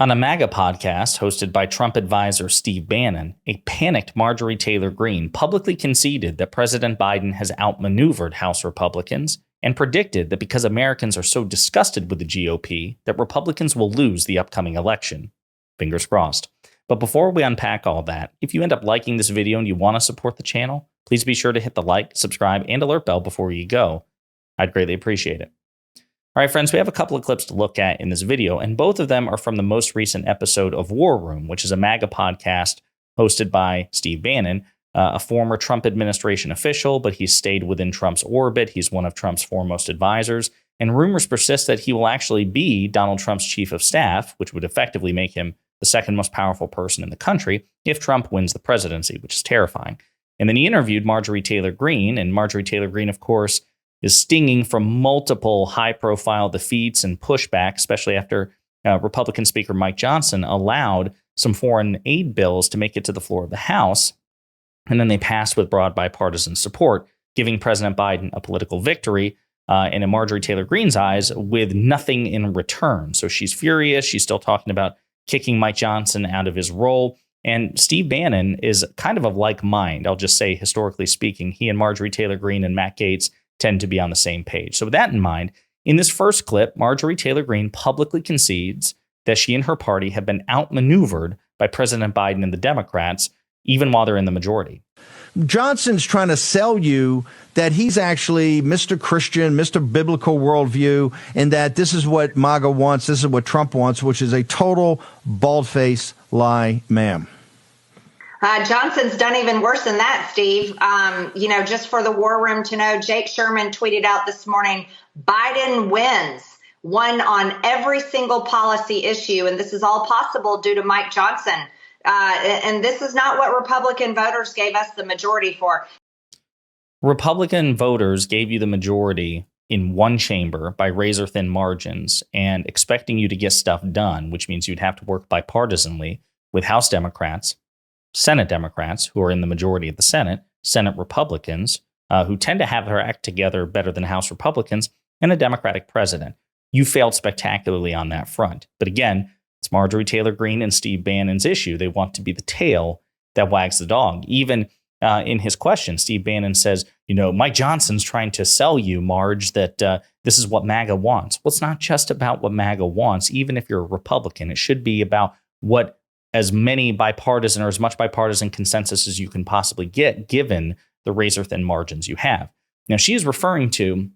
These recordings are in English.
On a MAGA podcast hosted by Trump advisor Steve Bannon, a panicked Marjorie Taylor Greene publicly conceded that President Biden has outmaneuvered House Republicans and predicted that because Americans are so disgusted with the GOP, that Republicans will lose the upcoming election. Fingers crossed. But before we unpack all that, if you end up liking this video and you want to support the channel, please be sure to hit the like, subscribe, and alert bell before you go. I'd greatly appreciate it. All right, friends, we have a couple of clips to look at in this video, and both of them are from the most recent episode of War Room, which is a MAGA podcast hosted by Steve Bannon, a former Trump administration official, but he's stayed within Trump's orbit. He's one of Trump's foremost advisors, and rumors persist that he will actually be Donald Trump's chief of staff, which would effectively make him the second most powerful person in the country if Trump wins the presidency, which is terrifying. And then he interviewed Marjorie Taylor Greene, and Marjorie Taylor Greene, of course, is stinging from multiple high-profile defeats and pushback, especially after Republican Speaker Mike Johnson allowed some foreign aid bills to make it to the floor of the House, and then they passed with broad bipartisan support, giving President Biden a political victory, and in Marjorie Taylor Greene's eyes, with nothing in return. So she's furious. She's still talking about kicking Mike Johnson out of his role. And Steve Bannon is kind of like mind. I'll just say, historically speaking, he and Marjorie Taylor Greene and Matt Gaetz tend to be on the same page. So with that in mind, in this first clip, Marjorie Taylor Greene publicly concedes that she and her party have been outmaneuvered by President Biden and the Democrats, even while they're in the majority. Johnson's trying to sell you that he's actually Mr. Christian, Mr. Biblical worldview, and that this is what MAGA wants, this is what Trump wants, which is a total bald-faced lie, ma'am. Johnson's done even worse than that, Steve. Just for the War Room to know, Jake Sherman tweeted out this morning, Biden won on every single policy issue. And this is all possible due to Mike Johnson. And this is not what Republican voters gave us the majority for. Republican voters gave you the majority in one chamber by razor-thin margins and expecting you to get stuff done, which means you'd have to work bipartisanly with House Democrats, Senate Democrats, who are in the majority of the Senate, Senate Republicans, who tend to have their act together better than House Republicans, and a Democratic president. You failed spectacularly on that front. But again, it's Marjorie Taylor Greene and Steve Bannon's issue. They want to be the tail that wags the dog. Even in his question, Steve Bannon says, Mike Johnson's trying to sell you, Marge, that this is what MAGA wants. Well, it's not just about what MAGA wants. Even if you're a Republican, it should be about what as many bipartisan or as much bipartisan consensus as you can possibly get, given the razor-thin margins you have. Now, she is referring to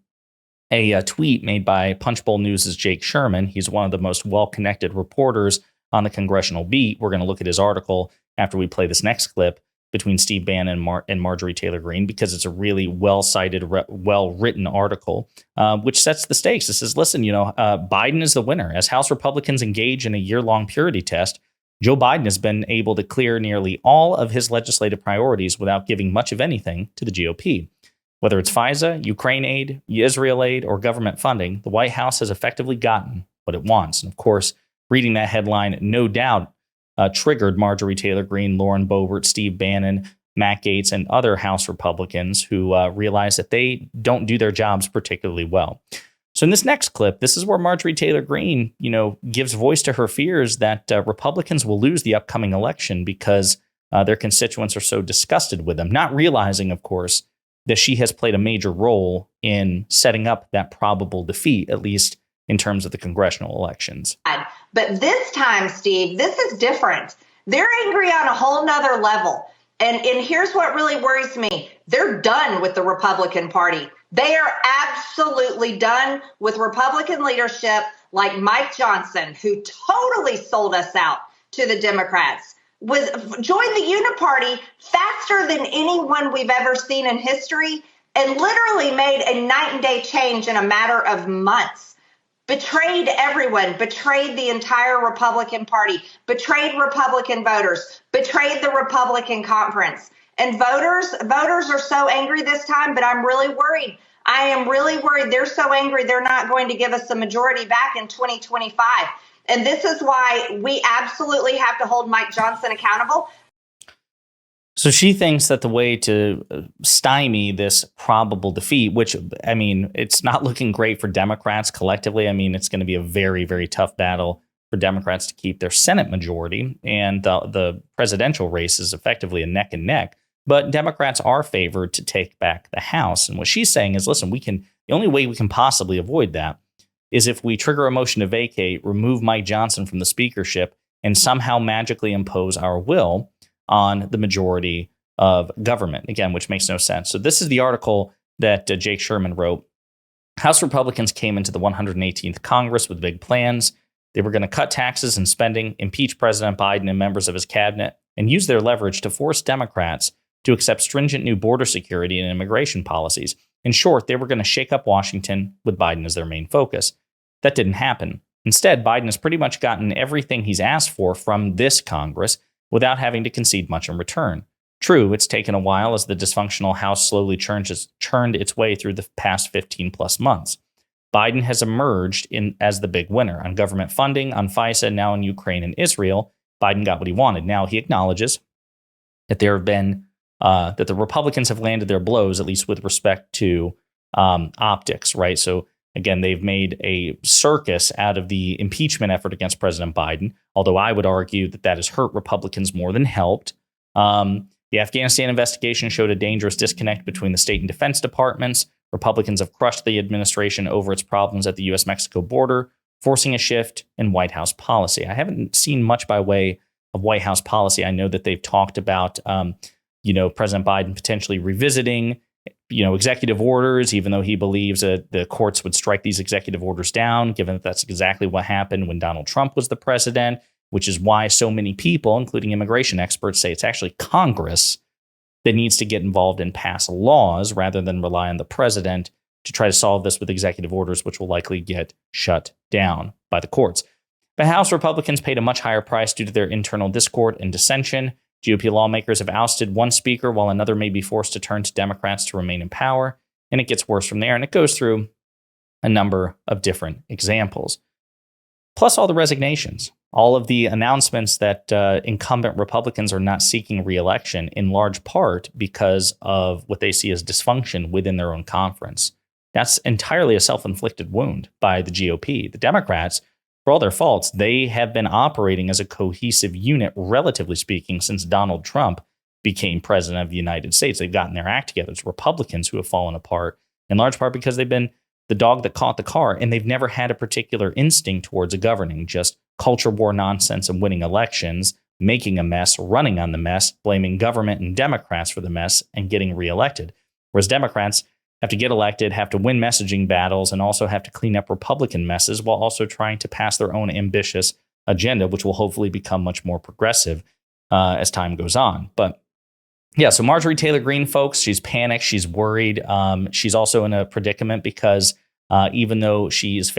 a tweet made by Punchbowl News' Jake Sherman. He's one of the most well-connected reporters on the congressional beat. We're going to look at his article after we play this next clip between Steve Bannon and Marjorie Taylor Greene, because it's a really well-cited, well-written article, which sets the stakes. It says, listen, Biden is the winner. As House Republicans engage in a year-long purity test, Joe Biden has been able to clear nearly all of his legislative priorities without giving much of anything to the GOP. Whether it's FISA, Ukraine aid, Israel aid, or government funding, the White House has effectively gotten what it wants. And of course, reading that headline no doubt triggered Marjorie Taylor Greene, Lauren Boebert, Steve Bannon, Matt Gaetz, and other House Republicans who realize that they don't do their jobs particularly well. So in this next clip, this is where Marjorie Taylor Greene, gives voice to her fears that Republicans will lose the upcoming election because their constituents are so disgusted with them, not realizing, of course, that she has played a major role in setting up that probable defeat, at least in terms of the congressional elections. But this time, Steve, this is different. They're angry on a whole nother level. And here's what really worries me. They're done with the Republican Party. They are absolutely done with Republican leadership like Mike Johnson, who totally sold us out to the Democrats, joined the Uniparty faster than anyone we've ever seen in history, and literally made a night and day change in a matter of months. Betrayed everyone, betrayed the entire Republican Party, betrayed Republican voters, betrayed the Republican conference. And voters are so angry this time, but I'm really worried. I am really worried. They're so angry they're not going to give us the majority back in 2025. And this is why we absolutely have to hold Mike Johnson accountable. So she thinks that the way to stymie this probable defeat, which, I mean, it's not looking great for Democrats collectively. I mean, it's going to be a very, very tough battle for Democrats to keep their Senate majority, and the presidential race is effectively a neck and neck. But Democrats are favored to take back the House. And what she's saying is, listen, the only way we can possibly avoid that is if we trigger a motion to vacate, remove Mike Johnson from the speakership, and somehow magically impose our will on the majority of government, again, which makes no sense. So this is the article that Jake Sherman wrote. House Republicans came into the 118th Congress with big plans. They were going to cut taxes and spending, impeach President Biden and members of his cabinet, and use their leverage to force Democrats to accept stringent new border security and immigration policies. In short, they were going to shake up Washington with Biden as their main focus. That didn't happen. Instead, Biden has pretty much gotten everything he's asked for from this Congress without having to concede much in return. True, it's taken a while as the dysfunctional House slowly churned its way through the past 15 plus months. Biden has emerged as the big winner on government funding, on FISA, now in Ukraine and Israel. Biden got what he wanted. Now he acknowledges that that the Republicans have landed their blows, at least with respect to optics, right? So again, they've made a circus out of the impeachment effort against President Biden, although I would argue that has hurt Republicans more than helped. The Afghanistan investigation showed a dangerous disconnect between the state and defense departments. Republicans have crushed the administration over its problems at the U.S.-Mexico border, forcing a shift in White House policy. I haven't seen much by way of White House policy. I know that they've talked about, President Biden potentially revisiting, executive orders, even though he believes that the courts would strike these executive orders down, given that that's exactly what happened when Donald Trump was the president, which is why so many people, including immigration experts, say it's actually Congress that needs to get involved and pass laws rather than rely on the president to try to solve this with executive orders, which will likely get shut down by the courts. But House Republicans paid a much higher price due to their internal discord and dissension. GOP lawmakers have ousted one speaker while another may be forced to turn to Democrats to remain in power. And it gets worse from there. And it goes through a number of different examples. Plus all the resignations, all of the announcements that incumbent Republicans are not seeking re-election, in large part because of what they see as dysfunction within their own conference. That's entirely a self-inflicted wound by the GOP. The Democrats, for all their faults, they have been operating as a cohesive unit, relatively speaking, since Donald Trump became president of the United States. They've gotten their act together. It's Republicans who have fallen apart, in large part because they've been the dog that caught the car, and they've never had a particular instinct towards governing, just culture war nonsense and winning elections, making a mess, running on the mess, blaming government and Democrats for the mess, and getting reelected. Whereas Democrats have to get elected, have to win messaging battles, and also have to clean up Republican messes while also trying to pass their own ambitious agenda, which will hopefully become much more progressive as time goes on. But yeah, so Marjorie Taylor Greene, folks, she's panicked. She's worried. She's also in a predicament because even though she is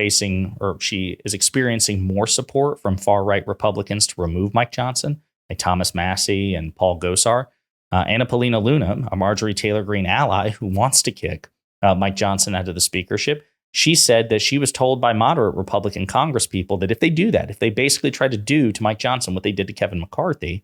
experiencing more support from far-right Republicans to remove Mike Johnson, like Thomas Massey and Paul Gosar, Anna Paulina Luna, a Marjorie Taylor Greene ally who wants to kick Mike Johnson out of the speakership, she said that she was told by moderate Republican congresspeople that if they do that, if they basically try to do to Mike Johnson what they did to Kevin McCarthy,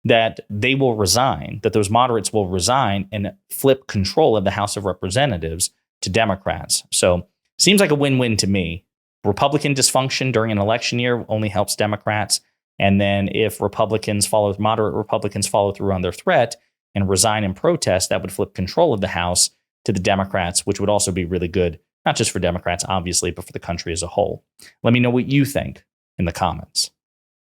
that they will resign, that those moderates will resign and flip control of the House of Representatives to Democrats. So seems like a win-win to me. Republican dysfunction during an election year only helps Democrats. And then if moderate Republicans follow through on their threat and resign in protest, that would flip control of the House to the Democrats, which would also be really good, not just for Democrats, obviously, but for the country as a whole. Let me know what you think in the comments.